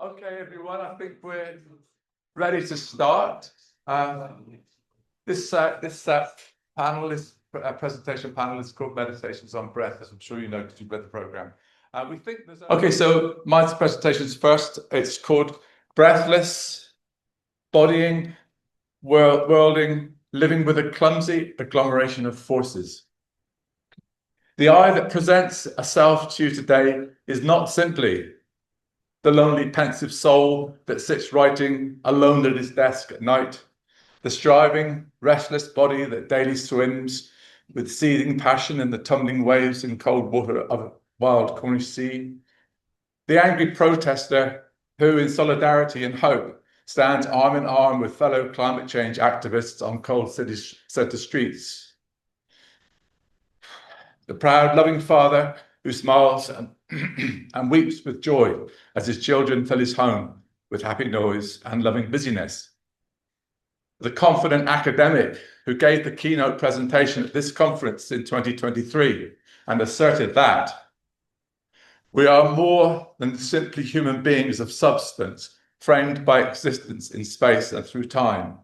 Okay, everyone, I think we're ready to start. This panel, this presentation panel is called Meditations on Breath, as I'm sure you know because you've read the program. We think there's okay, so my presentation's first. It's called Breathless, Bodying, Worlding, Living with a Clumsy Agglomeration of Forces. The I that presents a self to you today is not simply the lonely, pensive soul that sits writing alone at his desk at night, the striving, restless body that daily swims with seething passion in the tumbling waves and cold water of a wild Cornish sea, the angry protester who, in solidarity and hope, stands arm in arm with fellow climate change activists on cold city streets, the proud, loving father who smiles and weeps with joy as his children fill his home with happy noise and loving busyness. The confident academic who gave the keynote presentation at this conference in 2023 and asserted that we are more than simply human beings of substance framed by existence in space and through time.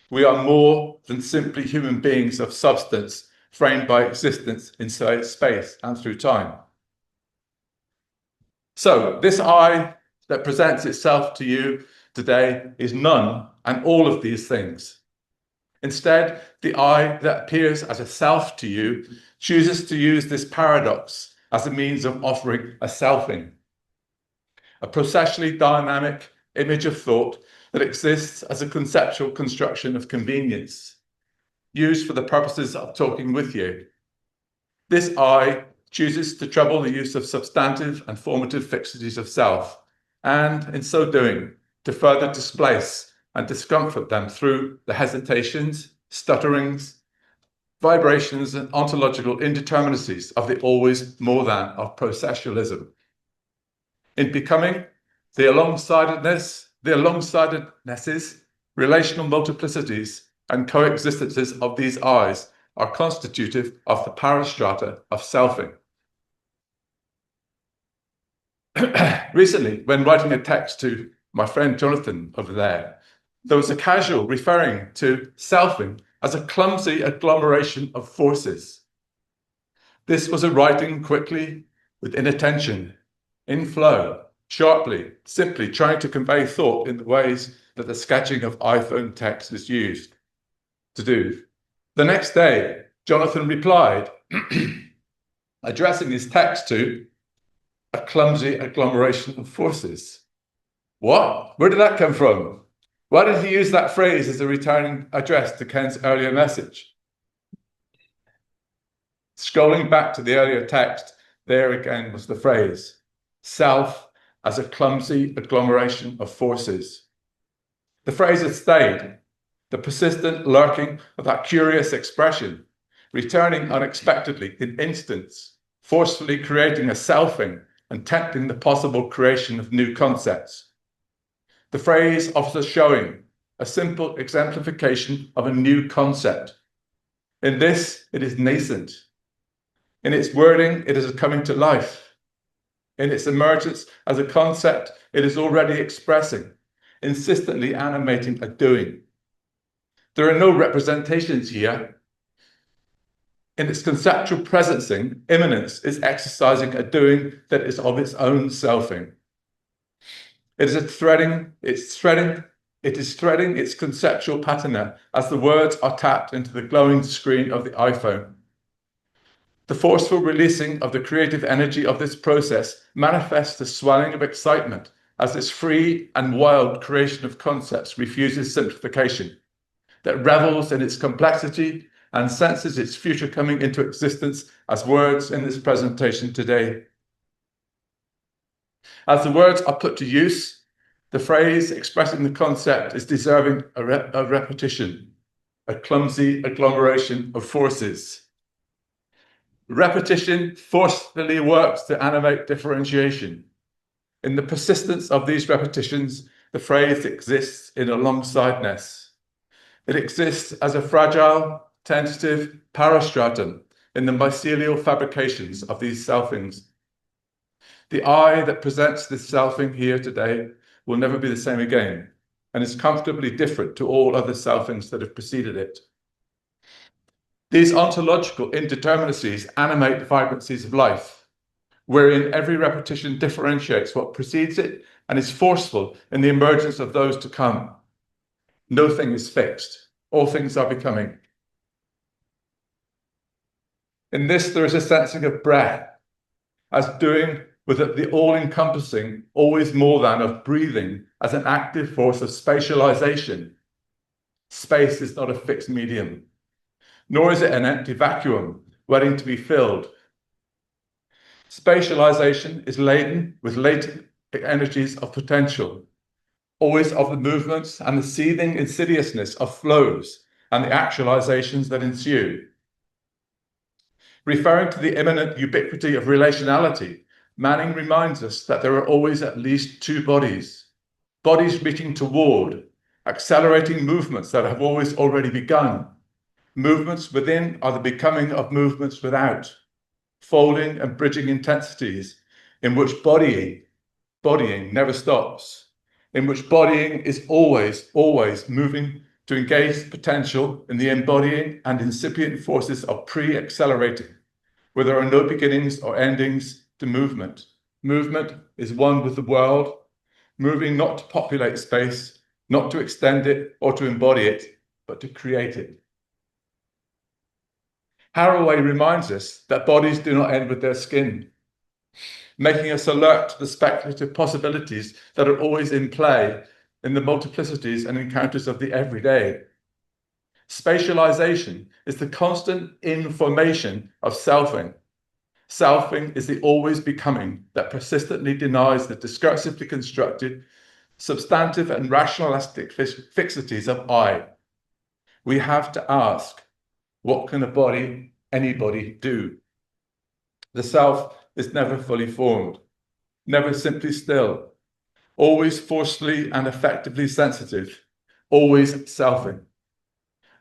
We are more than simply human beings of substance framed by existence in space and through time. So this I that presents itself to you today is none and all of these things. Instead, the I that appears as a self to you chooses to use this paradox as a means of offering a selfing, a processually dynamic image of thought that exists as a conceptual construction of convenience, used for the purposes of talking with you. This I chooses to trouble the use of substantive and formative fixities of self, and in so doing, to further displace and discomfort them through the hesitations, stutterings, vibrations, and ontological indeterminacies of the always more than of processualism. In becoming, the alongside-nesses, relational multiplicities, and coexistences of these I's are constitutive of the parastrata of selfing. Recently, when writing a text to my friend Jonathan over there was a casual referring to selfing as a clumsy agglomeration of forces. This was a writing quickly, with inattention, in flow, sharply, simply trying to convey thought in the ways that the sketching of iPhone text is used to do. The next day, Jonathan replied, addressing his text to a clumsy agglomeration of forces. What? Where did that come from? Why did he use that phrase as a returning address to Ken's earlier message? Scrolling back to the earlier text, there again was the phrase, self as a clumsy agglomeration of forces. The phrase had stayed, the persistent lurking of that curious expression, returning unexpectedly in instants, forcefully creating a selfing and tempting the possible creation of new concepts. The phrase offers showing a simple exemplification of a new concept. In this, it is nascent. In its wording, it is coming to life. In its emergence as a concept, it is already expressing, insistently animating a doing. There are no representations here. In its conceptual presencing, immanence is exercising a doing that is of its own selfing. It is threading its conceptual patina as the words are tapped into the glowing screen of the iPhone. The forceful releasing of the creative energy of this process manifests the swelling of excitement as this free and wild creation of concepts refuses simplification, that revels in its complexity and senses its future coming into existence as words in this presentation today. As the words are put to use, the phrase expressing the concept is deserving a repetition, a clumsy agglomeration of forces. Repetition forcefully works to animate differentiation. In the persistence of these repetitions, the phrase exists in alongsideness. It exists as a fragile, tentative parastratum in the mycelial fabrications of these selfings. The I that presents this selfing here today will never be the same again, and is comfortably different to all other selfings that have preceded it. These ontological indeterminacies animate the vibrancies of life, wherein every repetition differentiates what precedes it and is forceful in the emergence of those to come. No thing is fixed. All things are becoming. In this, there is a sensing of breath, as doing with the all-encompassing, always more than of breathing as an active force of spatialization. Space is not a fixed medium, nor is it an empty vacuum waiting to be filled. Spatialization is laden with latent energies of potential, always of the movements and the seething insidiousness of flows and the actualizations that ensue. Referring to the imminent ubiquity of relationality, Manning reminds us that there are always at least two bodies reaching toward, accelerating movements that have always already begun. Movements within are the becoming of movements without, folding and bridging intensities in which bodying never stops, in which bodying is always moving to engage potential in the embodying and incipient forces of pre-accelerating, where there are no beginnings or endings to movement. Movement is one with the world, moving not to populate space, not to extend it or to embody it, but to create it. Haraway reminds us that bodies do not end with their skin, making us alert to the speculative possibilities that are always in play in the multiplicities and encounters of the everyday. Spatialization is the constant information of selfing. Selfing is the always becoming that persistently denies the discursively constructed, substantive and rationalistic fixities of I. We have to ask, what can anybody do? The self is never fully formed, never simply still, always forcefully and effectively sensitive, always selfing.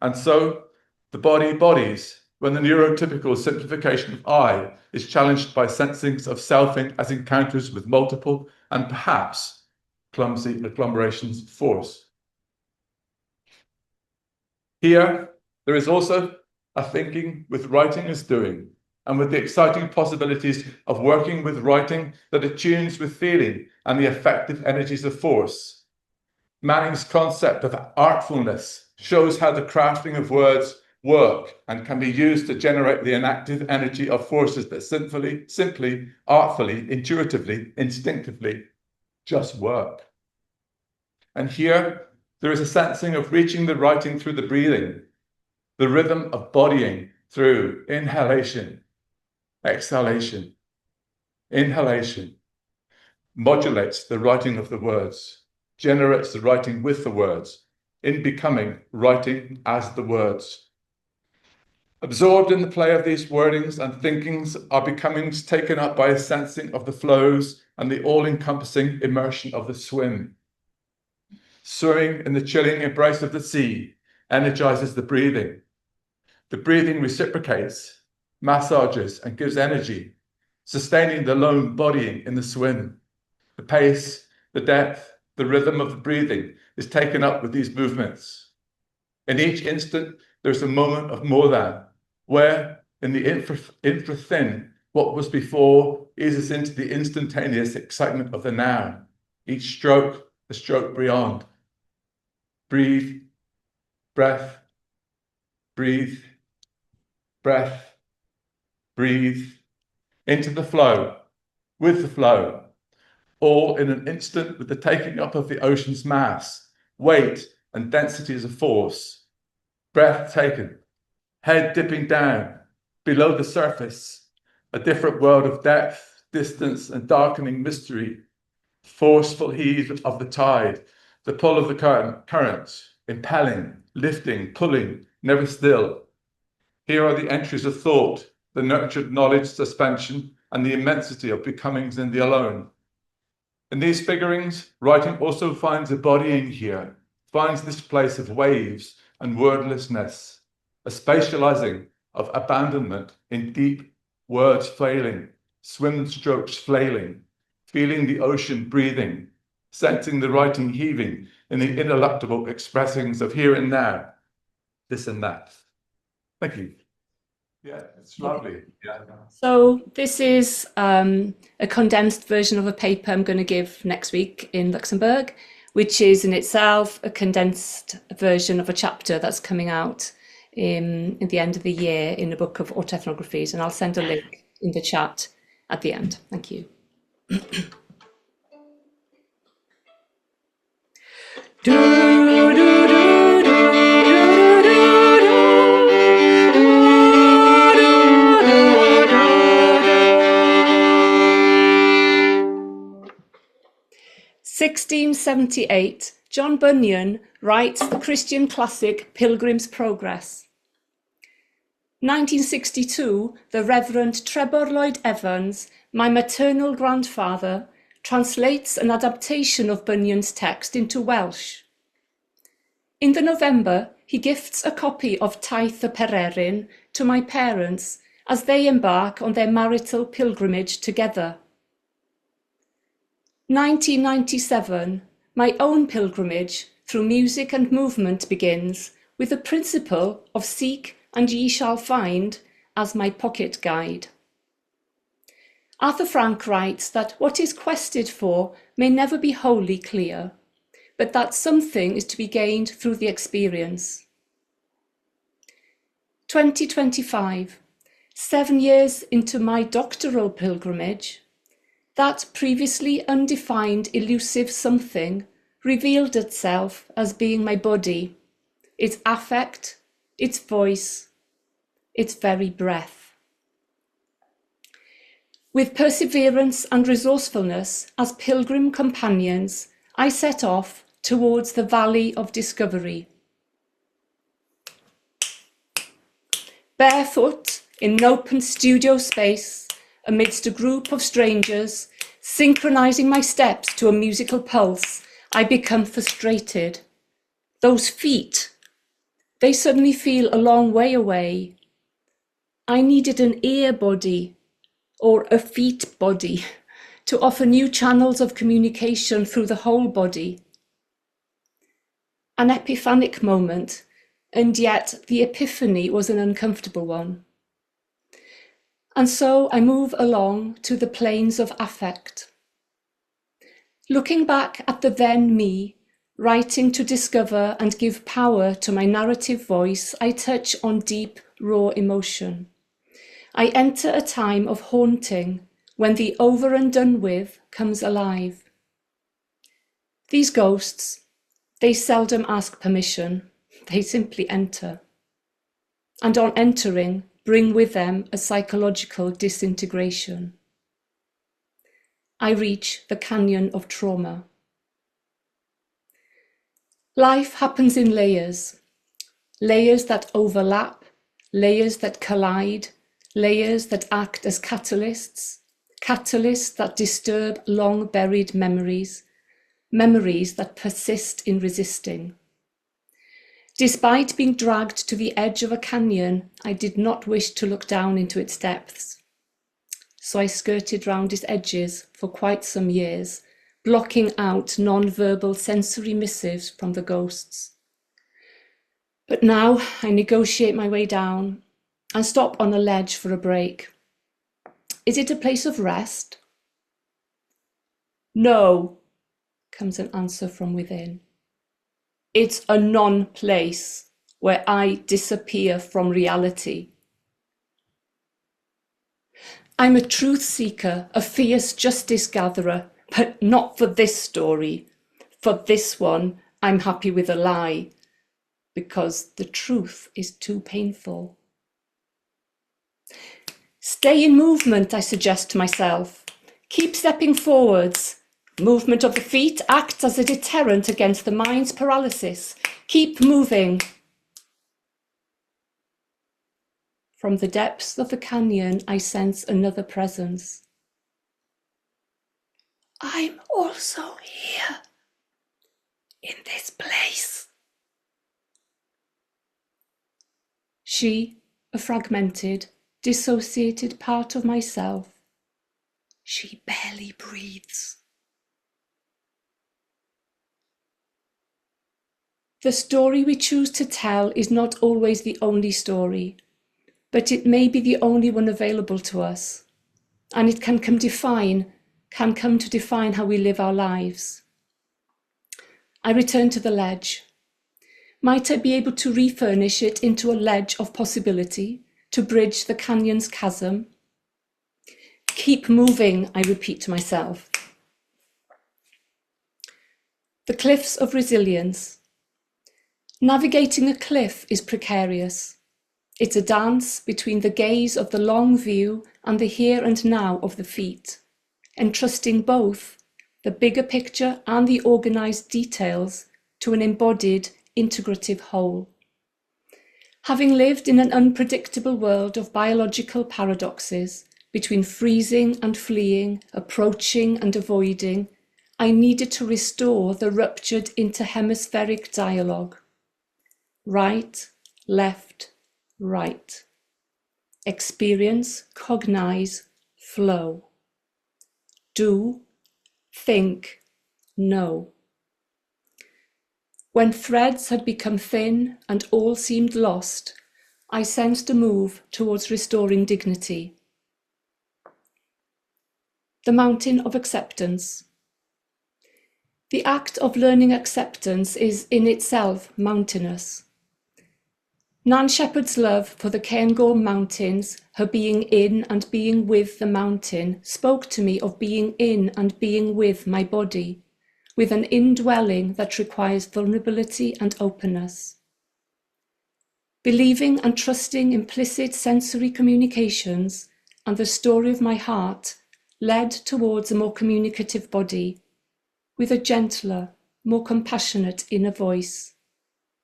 And so the body bodies when the neurotypical simplification of I is challenged by sensings of selfing as encounters with multiple and perhaps clumsy agglomerations of force. Here, there is also a thinking with writing as doing, and with the exciting possibilities of working with writing that attunes with feeling and the effective energies of force. Manning's concept of artfulness shows how the crafting of words work and can be used to generate the inactive energy of forces that simply, artfully, intuitively, instinctively just work. And here, there is a sensing of reaching the writing through the breathing, the rhythm of bodying through inhalation, exhalation. Inhalation modulates the writing of the words, generates the writing with the words, in becoming writing as the words. Absorbed in the play of these wordings and thinkings are becomings taken up by a sensing of the flows and the all-encompassing immersion of the swim. Swimming in the chilling embrace of the sea energizes the breathing. The breathing reciprocates, massages, and gives energy, sustaining the lone bodying in the swim. The pace, the depth, the rhythm of the breathing is taken up with these movements. In each instant, there's a moment of more than, where, in the infra-thin, what was before eases into the instantaneous excitement of the now. Each stroke, a stroke beyond. Breathe, breath, breathe, breath, breathe, into the flow, with the flow, all in an instant with the taking up of the ocean's mass, weight, and densities of force. Breath taken, head dipping down, below the surface, a different world of depth, distance, and darkening mystery. Forceful heave of the tide, the pull of the current, impelling, lifting, pulling, never still. Here are the entries of thought, the nurtured knowledge suspension, and the immensity of becomings in the alone. In these figurings, writing also finds a bodying here, finds this place of waves and wordlessness, a spatializing of abandonment in deep words flailing, swim strokes flailing, feeling the ocean breathing, sensing the writing heaving in the ineluctable expressings of here and now, this and that. Thank you. Yeah, it's lovely. Yeah. So this is a condensed version of a paper I'm going to give next week in Luxembourg, which is in itself a condensed version of a chapter that's coming out in the end of the year in a book of AutoEthnographies, and I'll send a link in the chat at the end. Thank you. Do, do, do, do, do, do, do, do, do. 1678, John Bunyan writes the Christian classic Pilgrim's Progress. 1962, the Reverend Trebor Lloyd Evans, my maternal grandfather, translates an adaptation of Bunyan's text into Welsh. In the November, he gifts a copy of Taith y Pererin to my parents as they embark on their marital pilgrimage together. 1997, my own pilgrimage through music and movement begins with the principle of seek and ye shall find as my pocket guide. Arthur Frank writes that what is quested for may never be wholly clear, but that something is to be gained through the experience. 2025, 7 years into my doctoral pilgrimage, that previously undefined elusive something revealed itself as being my body, its affect, its voice, its very breath. With perseverance and resourcefulness as pilgrim companions, I set off towards the Valley of Discovery. Barefoot in an open studio space, amidst a group of strangers, synchronizing my steps to a musical pulse, I become frustrated. Those feet, they suddenly feel a long way away. I needed an ear body, or a feet body, to offer new channels of communication through the whole body. An epiphanic moment, and yet the epiphany was an uncomfortable one. And so I move along to the planes of affect. Looking back at the then me, writing to discover and give power to my narrative voice, I touch on deep, raw emotion. I enter a time of haunting when the over and done with comes alive. These ghosts, they seldom ask permission, they simply enter. And on entering, bring with them a psychological disintegration. I reach the canyon of trauma. Life happens in layers, layers that overlap, layers that collide, layers that act as catalysts, catalysts that disturb long-buried memories, memories that persist in resisting. Despite being dragged to the edge of a canyon, I did not wish to look down into its depths. So I skirted round its edges for quite some years, blocking out non-verbal sensory missives from the ghosts. But now I negotiate my way down and stop on a ledge for a break. Is it a place of rest? No, comes an answer from within. It's a non-place where I disappear from reality. I'm a truth seeker, a fierce justice gatherer, but not for this story. For this one, I'm happy with a lie, because the truth is too painful. Stay in movement, I suggest to myself. Keep stepping forwards. Movement of the feet acts as a deterrent against the mind's paralysis. Keep moving. From the depths of the canyon, I sense another presence. I'm also here, in this place. She, a fragmented, dissociated part of myself. She barely breathes. The story we choose to tell is not always the only story, but it may be the only one available to us, and it can come to define how we live our lives. I return to the ledge. Might I be able to refurnish it into a ledge of possibility to bridge the canyon's chasm? Keep moving, I repeat to myself. The cliffs of resilience. Navigating a cliff is precarious. It's a dance between the gaze of the long view and the here and now of the feet, entrusting both the bigger picture and the organised details to an embodied, integrative whole. Having lived in an unpredictable world of biological paradoxes, between freezing and fleeing, approaching and avoiding, I needed to restore the ruptured interhemispheric dialogue. Right, left, right. Experience, cognize, flow. Do, think, know. When threads had become thin and all seemed lost, I sensed a move towards restoring dignity. The mountain of acceptance. The act of learning acceptance is in itself mountainous. Nan Shepherd's love for the Cairngorm Mountains, her being in and being with the mountain, spoke to me of being in and being with my body, with an indwelling that requires vulnerability and openness. Believing and trusting implicit sensory communications and the story of my heart led towards a more communicative body, with a gentler, more compassionate inner voice,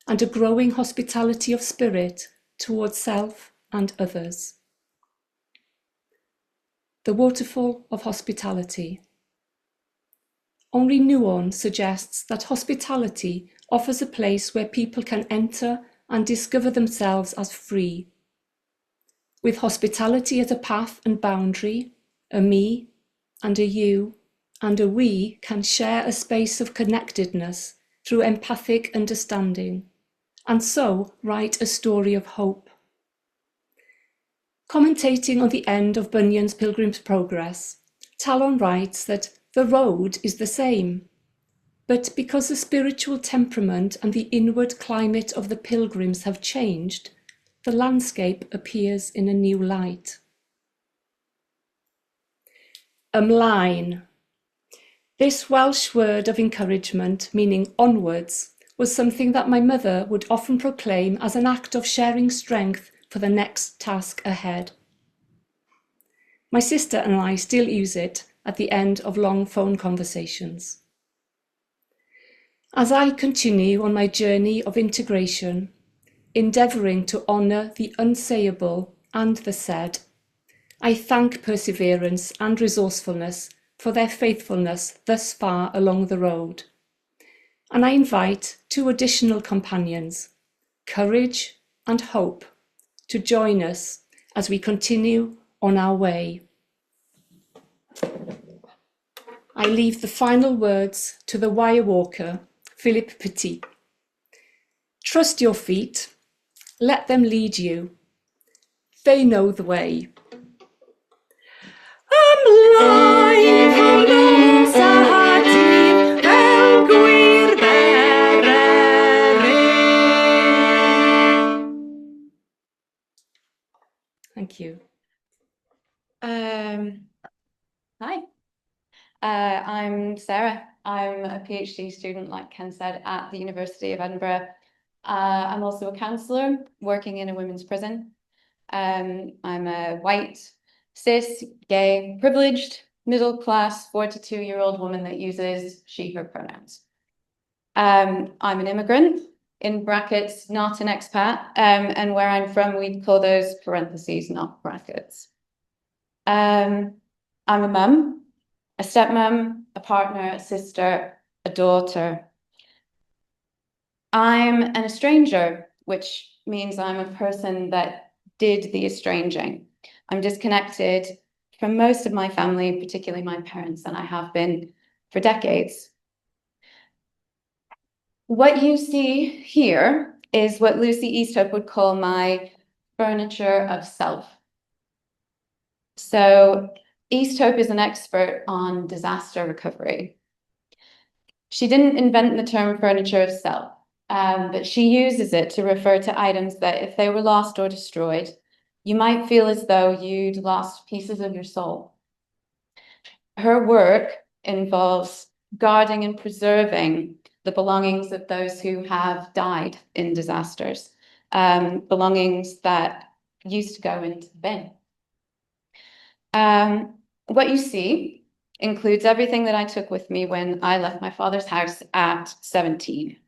and a growing hospitality of spirit towards self and others. The waterfall of hospitality. Henri Nouwen suggests that hospitality offers a place where people can enter and discover themselves as free. With hospitality as a path and boundary, a me and a you and a we can share a space of connectedness through empathic understanding, and so write a story of hope. Commentating on the end of Bunyan's Pilgrim's Progress, Talon writes that the road is the same, but because the spiritual temperament and the inward climate of the pilgrims have changed, the landscape appears in a new light. Ymlaen. This Welsh word of encouragement, meaning onwards, was something that my mother would often proclaim as an act of sharing strength for the next task ahead. My sister and I still use it at the end of long phone conversations. As I continue on my journey of integration, endeavouring to honour the unsayable and the said, I thank perseverance and resourcefulness for their faithfulness thus far along the road. And I invite two additional companions, courage and hope, to join us as we continue on our way. I leave the final words to the wire walker, Philippe Petit. Trust your feet, let them lead you. They know the way. Ymlaen hwnnw sahati fel gwir bererin. Thank you. Hi, I'm Sarah. I'm a PhD student, like Ken said, at the University of Edinburgh. I'm also a counsellor working in a women's prison. I'm a white, cis, gay, privileged, middle-class, 42-year-old woman that uses she, her pronouns. I'm an immigrant, in brackets, not an expat, and where I'm from, we'd call those parentheses, not brackets. I'm a mum, a stepmom, a partner, a sister, a daughter. I'm an estranger, which means I'm a person that did the estranging. I'm disconnected from most of my family, particularly my parents, and I have been for decades. What you see here is what Lucy Easthope would call my furniture of self. So Easthope is an expert on disaster recovery. She didn't invent the term furniture of self, but she uses it to refer to items that if they were lost or destroyed, you might feel as though you'd lost pieces of your soul. Her work involves guarding and preserving the belongings of those who have died in disasters, belongings that used to go into the bin. What you see includes everything that I took with me when I left my father's house at 17.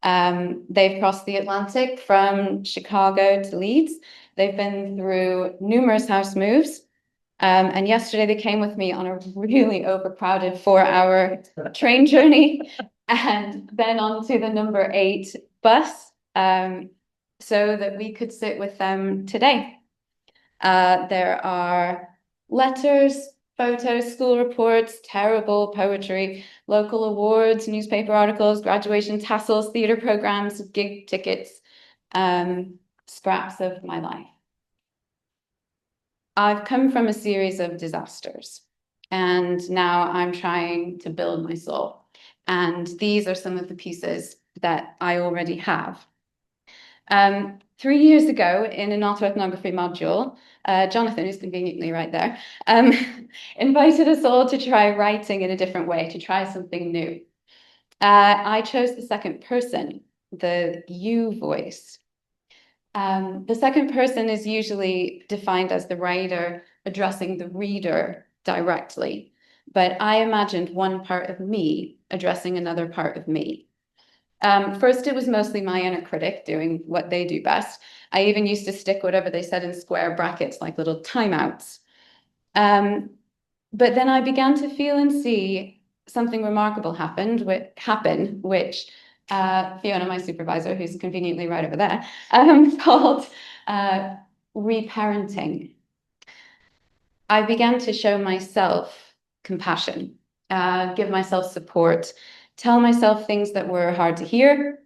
They've crossed the Atlantic from Chicago to Leeds. They've been through numerous house moves. And yesterday they came with me on a really overcrowded 4-hour train journey and then on to the number 8 bus so that we could sit with them today. There are letters, photos, school reports, terrible poetry, local awards, newspaper articles, graduation tassels, theatre programmes, gig tickets, scraps of my life. I've come from a series of disasters, and now I'm trying to build my soul. And these are some of the pieces that I already have. 3 years ago, in an AutoEthnography module, Jonathan, who's conveniently right there, invited us all to try writing in a different way, to try something new. I chose the second person, the you voice. The second person is usually defined as the writer addressing the reader directly, but I imagined one part of me addressing another part of me. First, it was mostly my inner critic doing what they do best. I even used to stick whatever they said in square brackets, like little timeouts. But then I began to feel and see something remarkable happen, which Fiona, my supervisor, who's conveniently right over there, called reparenting. I began to show myself compassion, give myself support, tell myself things that were hard to hear,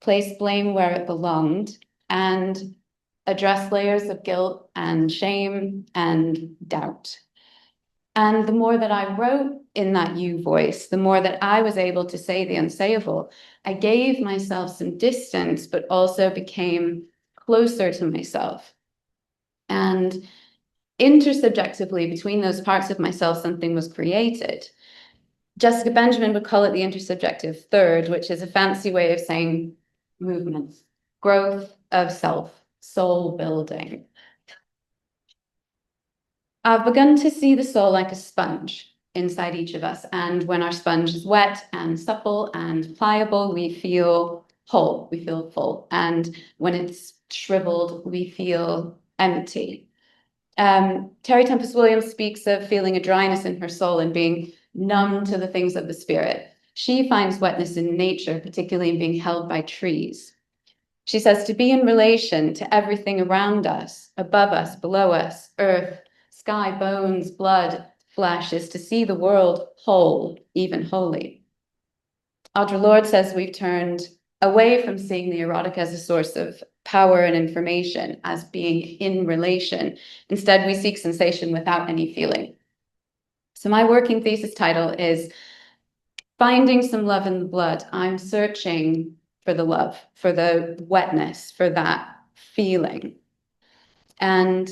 place blame where it belonged, and address layers of guilt and shame and doubt. And the more that I wrote in that you voice, the more that I was able to say the unsayable, I gave myself some distance, but also became closer to myself. And intersubjectively, between those parts of myself, something was created. Jessica Benjamin would call it the intersubjective third, which is a fancy way of saying movement, growth of self, soul building. I've begun to see the soul like a sponge inside each of us. And when our sponge is wet and supple and pliable, we feel whole, we feel full. And when it's shriveled, we feel empty. Terry Tempest Williams speaks of feeling a dryness in her soul and being numb to the things of the spirit. She finds wetness in nature, particularly in being held by trees. She says to be in relation to everything around us, above us, below us, earth, sky, bones, blood, flesh, is to see the world whole, even holy. Audre Lorde says we've turned away from seeing the erotic as a source of power and information, as being in relation. Instead, we seek sensation without any feeling. So my working thesis title is Finding Some Love in the Blood. I'm searching for the love, for the wetness, for that feeling. And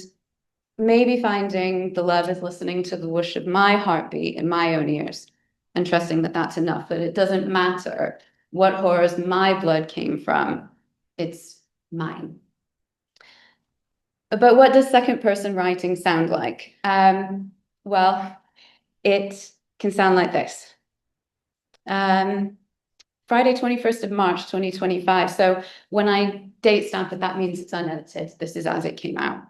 maybe finding the love is listening to the whoosh of my heartbeat in my own ears and trusting that that's enough, that it doesn't matter what horrors my blood came from, it's mine. But what does second person writing sound like? Well, it can sound like this. Friday, 21st of March, 2025. So when I date stamp it, that means it's unedited. This is as it came out.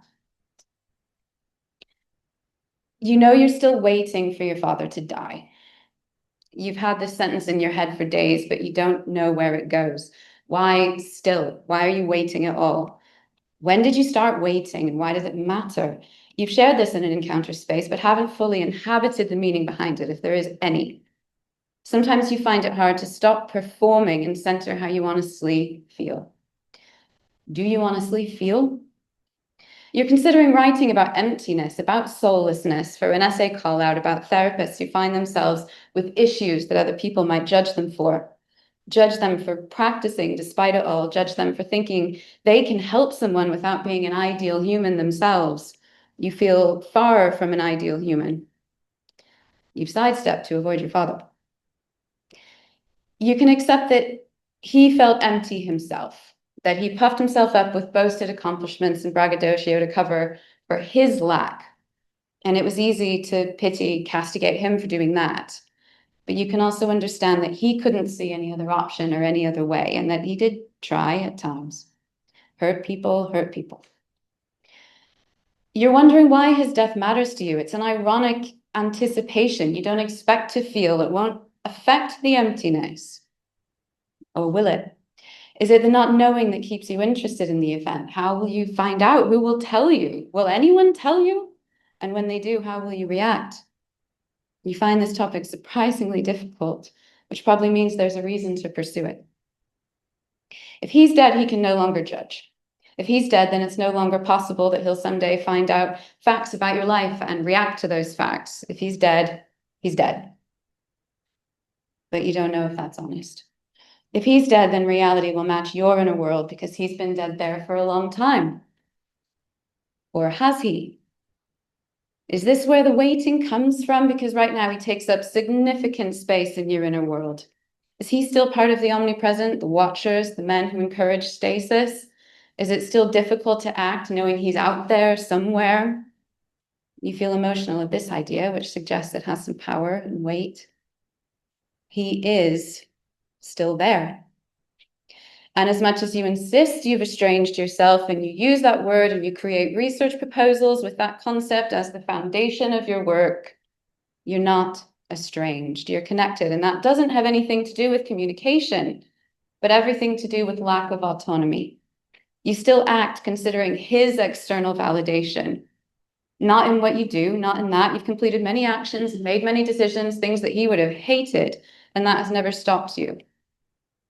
You know you're still waiting for your father to die. You've had this sentence in your head for days, but you don't know where it goes. Why still? Why are you waiting at all? When did you start waiting and why does it matter? You've shared this in an encounter space, but haven't fully inhabited the meaning behind it, if there is any. Sometimes you find it hard to stop performing and center how you honestly feel. Do you honestly feel? You're considering writing about emptiness, about soullessness, for an essay call out about therapists who find themselves with issues that other people might judge them for. Judge them for practicing despite it all, judge them for thinking they can help someone without being an ideal human themselves. You feel far from an ideal human. You've sidestepped to avoid your father. You can accept that he felt empty himself, that he puffed himself up with boasted accomplishments and braggadocio to cover for his lack. And it was easy to pity, castigate him for doing that. But you can also understand that he couldn't see any other option or any other way, and that he did try at times. Hurt people, hurt people. You're wondering why his death matters to you. It's an ironic anticipation. You don't expect to feel. It won't affect the emptiness. Or will it? Is it the not knowing that keeps you interested in the event? How will you find out? Who will tell you? Will anyone tell you? And when they do, how will you react? You find this topic surprisingly difficult, which probably means there's a reason to pursue it. If he's dead, he can no longer judge. If he's dead, then it's no longer possible that he'll someday find out facts about your life and react to those facts. If he's dead, he's dead. But you don't know if that's honest. If he's dead, then reality will match your inner world because he's been dead there for a long time. Or has he? Is this where the waiting comes from? Because right now he takes up significant space in your inner world. Is he still part of the omnipresent, the watchers, the men who encourage stasis? Is it still difficult to act knowing he's out there somewhere? You feel emotional at this idea, which suggests it has some power and weight. He is still there. And as much as you insist you've estranged yourself and you use that word and you create research proposals with that concept as the foundation of your work, you're not estranged, you're connected. And that doesn't have anything to do with communication, but everything to do with lack of autonomy. You still act considering his external validation, not in what you do, not in that. You've completed many actions, made many decisions, things that he would have hated, and that has never stopped you.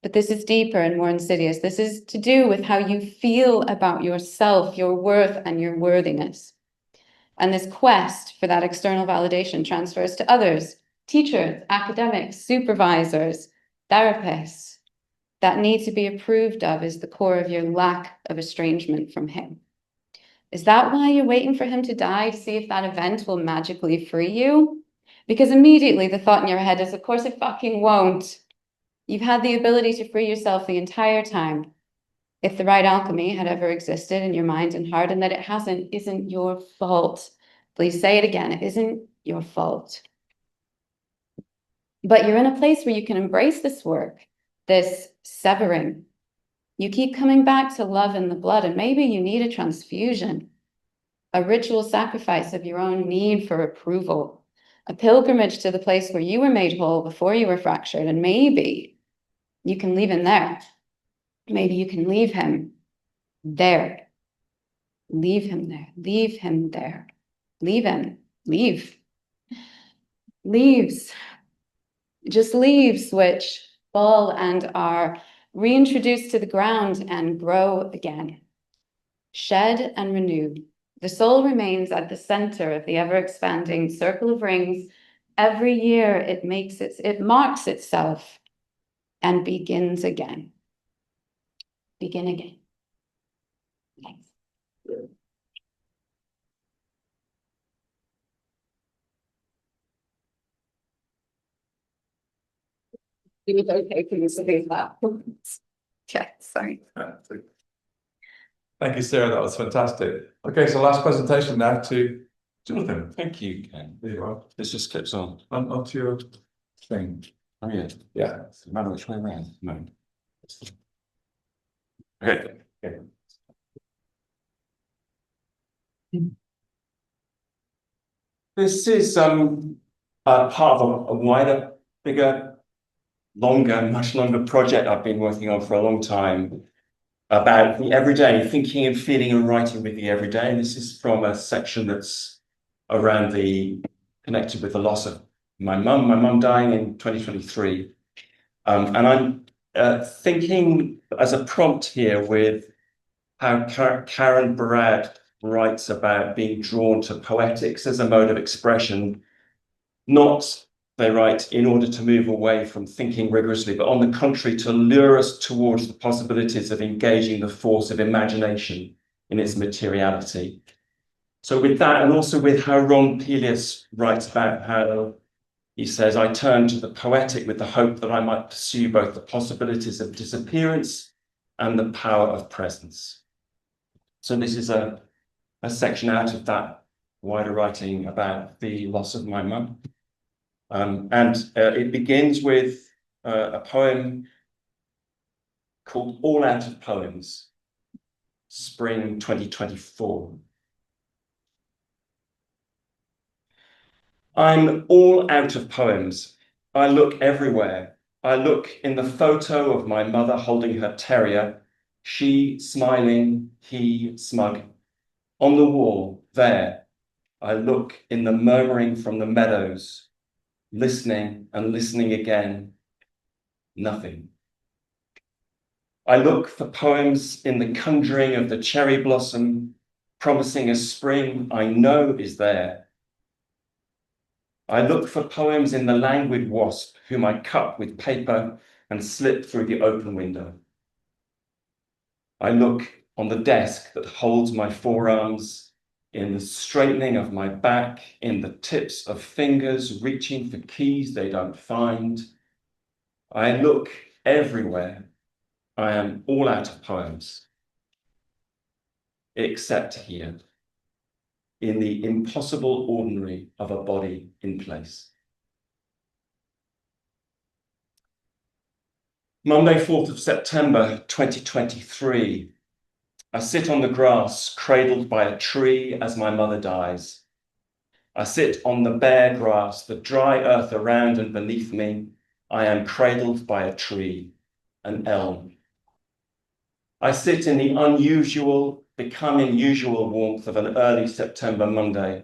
But this is deeper and more insidious. This is to do with how you feel about yourself, your worth, and your worthiness. And this quest for that external validation transfers to others, teachers, academics, supervisors, therapists. That need to be approved of is the core of your lack of estrangement from him. Is that why you're waiting for him to die, to see if that event will magically free you? Because immediately the thought in your head is, of course it fucking won't. You've had the ability to free yourself the entire time. If the right alchemy had ever existed in your mind and heart, and that it hasn't, isn't your fault. Please say it again, it isn't your fault. But you're in a place where you can embrace this work, this severing. You keep coming back to love in the blood, and maybe you need a transfusion, a ritual sacrifice of your own need for approval, a pilgrimage to the place where you were made whole before you were fractured, and maybe you can leave him there. Maybe you can leave him there. Leave him there. Leave him there. Leave him. Leave. Leaves. Just leaves which fall and are reintroduced to the ground and grow again. Shed and renewed. The soul remains at the center of the ever-expanding circle of rings. Every year it marks itself and begins again. Begin again. Thanks. It was okay for you to do that. Yeah, sorry. Thank you, Sarah. That was fantastic. Okay, so last presentation now to Jonathan. Thank you, Ken. There you are. This just clips on. Onto your thing. Oh, yeah. Yeah. No matter which way around. No. Okay. Okay. This is part of a wider, bigger, longer, much longer project I've been working on for a long time. about the everyday, thinking and feeling and writing with the everyday. And this is from a section that's around connected with the loss of my mum dying in 2023. And I'm thinking as a prompt here with how Karen Barad writes about being drawn to poetics as a mode of expression, not, they write, in order to move away from thinking rigorously, but on the contrary, to lure us towards the possibilities of engaging the force of imagination in its materiality. So with that, and also with how Ron Pelias writes about how he says, I turned to the poetic with the hope that I might pursue both the possibilities of disappearance and the power of presence. So this is a section out of that wider writing about the loss of my mum. It begins with a poem called All Out of Poems, Spring 2024. I'm all out of poems. I look everywhere. I look in the photo of my mother holding her terrier, she smiling, he smug. On the wall, there, I look in the murmuring from the meadows, listening and listening again, nothing. I look for poems in the conjuring of the cherry blossom, promising a spring I know is there. I look for poems in the languid wasp, whom I cut with paper and slip through the open window. I look on the desk that holds my forearms, in the straightening of my back, in the tips of fingers reaching for keys they don't find. I look everywhere. I am all out of poems, except here, in the impossible ordinary of a body in place. Monday, 4th of September, 2023. I sit on the grass, cradled by a tree as my mother dies. I sit on the bare grass, the dry earth around and beneath me. I am cradled by a tree, an elm. I sit in the unusual, becoming usual warmth of an early September Monday.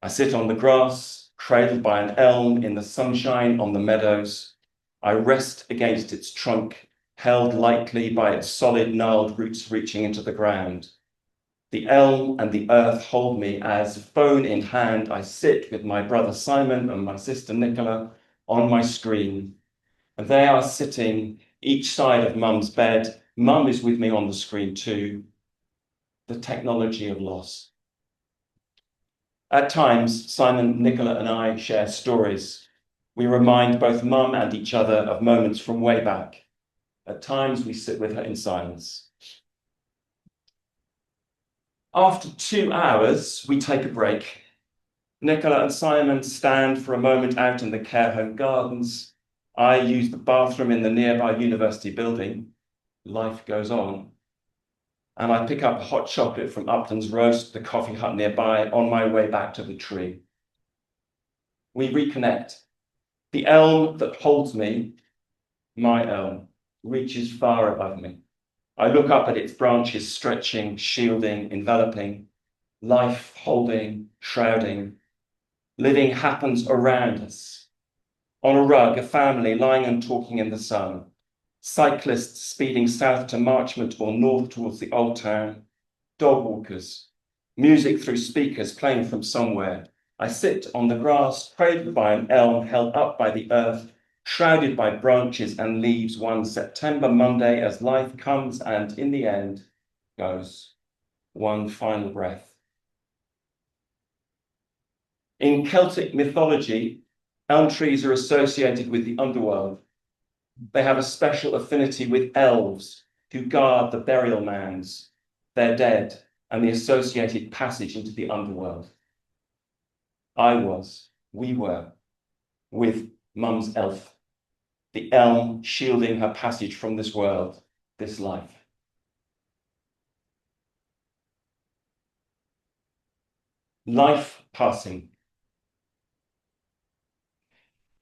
I sit on the grass, cradled by an elm in the sunshine on the meadows. I rest against its trunk, held lightly by its solid gnarled roots reaching into the ground. The elm and the earth hold me as, phone in hand, I sit with my brother Simon and my sister Nicola on my screen. And they are sitting each side of Mum's bed. Mum is with me on the screen too. The technology of loss. At times, Simon, Nicola and I share stories. We remind both Mum and each other of moments from way back. At times, we sit with her in silence. After 2 hours, we take a break. Nicola and Simon stand for a moment out in the care home gardens. I use the bathroom in the nearby university building. Life goes on. And I pick up a hot chocolate from Upton's Roast, the coffee hut nearby, on my way back to the tree. We reconnect. The elm that holds me, my elm, reaches far above me. I look up at its branches, stretching, shielding, enveloping, life holding, shrouding. Living happens around us. On a rug, a family lying and talking in the sun. Cyclists speeding south to Marchmont or north towards the old town. Dog walkers. Music through speakers playing from somewhere. I sit on the grass, cradled by an elm held up by the earth, shrouded by branches and leaves one September Monday as life comes and in the end goes. One final breath. In Celtic mythology, elm trees are associated with the underworld. They have a special affinity with elves who guard the burial mounds, their dead, and the associated passage into the underworld. We were, with Mum's elf, the elm shielding her passage from this world, this life. Life passing.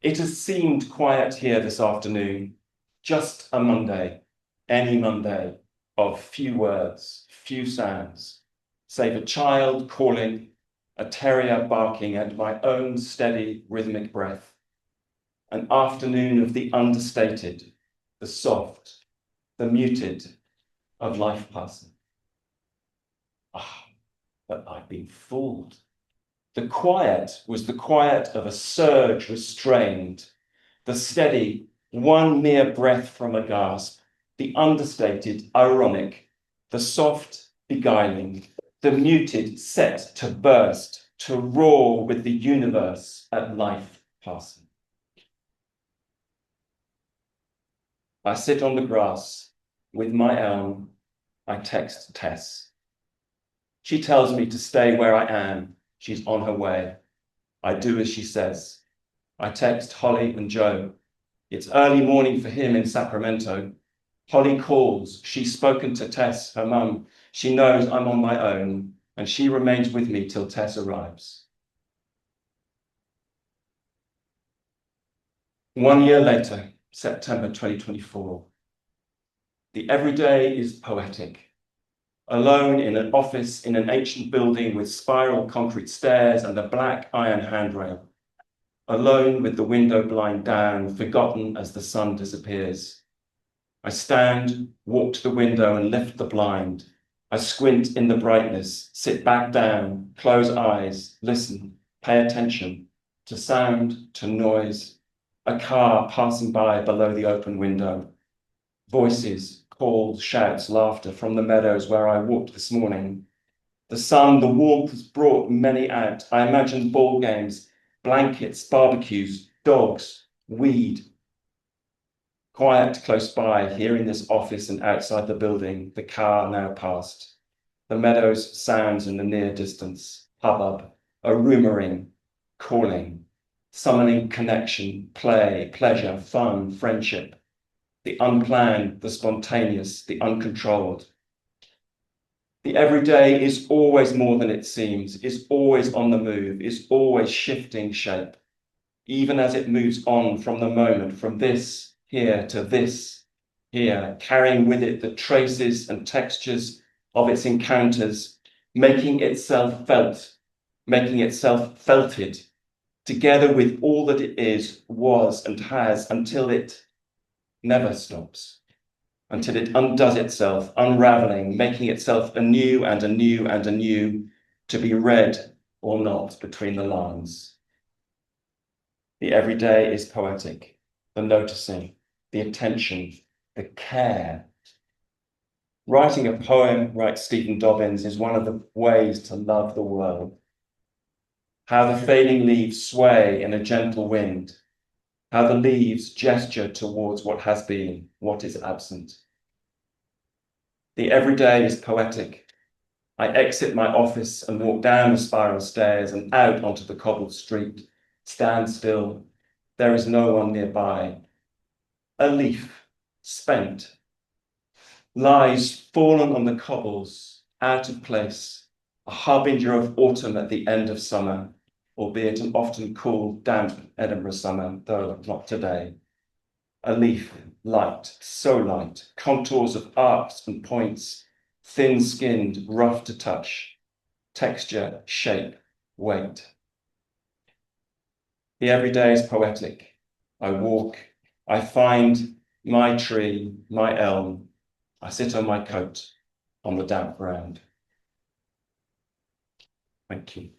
It has seemed quiet here this afternoon, just a Monday. any Monday of few words, few sounds, save a child calling, a terrier barking, and my own steady rhythmic breath. An afternoon of the understated, the soft, the muted of life passing. Ah, but I'd been fooled. The quiet was the quiet of a surge restrained, the steady, one mere breath from a gasp, the understated, ironic, the soft, beguiling, the muted, set to burst, to roar with the universe at life passing. I sit on the grass with my elm. I text Tess. She tells me to stay where I am. She's on her way. I do as she says. I text Holly and Joe. It's early morning for him in Sacramento. Holly calls. She's spoken to Tess, her mum. She knows I'm on my own, and she remains with me till Tess arrives. 1 year later, September 2024. The everyday is poetic. Alone in an office in an ancient building with spiral concrete stairs and a black iron handrail. Alone with the window blind down, forgotten as the sun disappears. I stand, walk to the window and lift the blind. I squint in the brightness, sit back down, close eyes, listen, pay attention to sound, to noise, a car passing by below the open window, voices, calls, shouts, laughter from the meadows where I walked this morning. The sun, the warmth has brought many out. I imagine ball games, blankets, barbecues, dogs, weed. Quiet close by, here in this office and outside the building, the car now past. The meadows sounds in the near distance, hubbub, a rumoring, calling, summoning connection, play, pleasure, fun, friendship. The unplanned, the spontaneous, the uncontrolled. The everyday is always more than it seems, is always on the move, is always shifting shape, even as it moves on from the moment, from this here to this here, carrying with it the traces and textures of its encounters, making itself felt, making itself felted, together with all that it is, was, and has, until it never stops, until it undoes itself, unraveling, making itself anew and anew and anew, to be read or not between the lines. The everyday is poetic, the noticing, the attention, the care. Writing a poem, writes Stephen Dobbins, is one of the ways to love the world. How the fading leaves sway in a gentle wind, how the leaves gesture towards what has been, what is absent. The everyday is poetic. I exit my office and walk down the spiral stairs and out onto the cobbled street, stand still. There is no one nearby. A leaf, spent, lies fallen on the cobbles, out of place, a harbinger of autumn at the end of summer, albeit an often cool, damp Edinburgh summer, though not today. A leaf, light, so light, contours of arcs and points, thin-skinned, rough to touch, texture, shape, weight. The everyday is poetic. I walk, I find my tree, my elm. I sit on my coat on the damp ground. Thank you.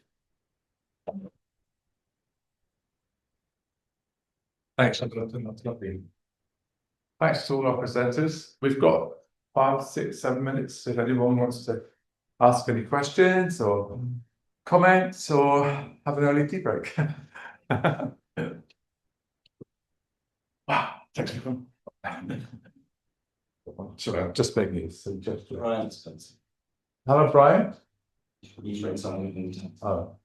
Thanks, Jonathan. That's lovely. Thanks to all our presenters. We've got 5, 6, 7 minutes if anyone wants to ask any questions or comments or have an early tea break. Wow, thanks for coming. Sorry, I'm just making a suggestion. Brian Spencer. Hello, Brian. He's written something. Oh.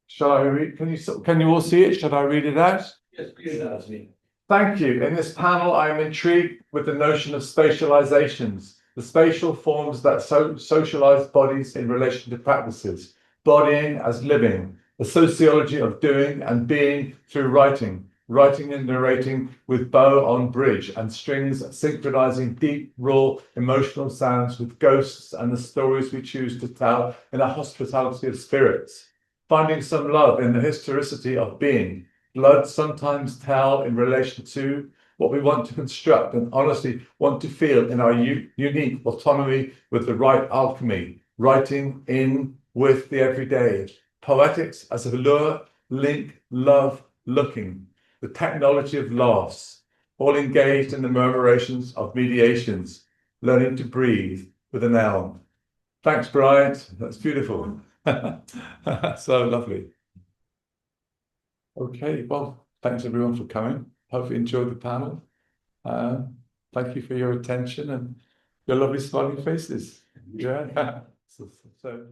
Shall I read? Can you all see it? Should I read it out? Yes, read it out to me. Thank you. In this panel, I am intrigued with the notion of spatializations, the spatial forms that socialize bodies in relation to practices, bodying as living, the sociology of doing and being through writing, writing and narrating with bow on bridge and strings synchronizing deep, raw, emotional sounds with ghosts and the stories we choose to tell in a hospitality of spirits. Finding some love in the historicity of being, blood sometimes tell in relation to what we want to construct and honestly want to feel in our unique autonomy with the right alchemy, writing in with the everyday. Poetics as a lure, link, love, looking, the technology of loss, all engaged in the murmurations of mediations, learning to breathe with an elm. Thanks, Bryant. That's beautiful. So lovely. Okay, well, thanks everyone for coming. Hope you enjoyed the panel. Thank you for your attention and your lovely smiling faces. Yeah. So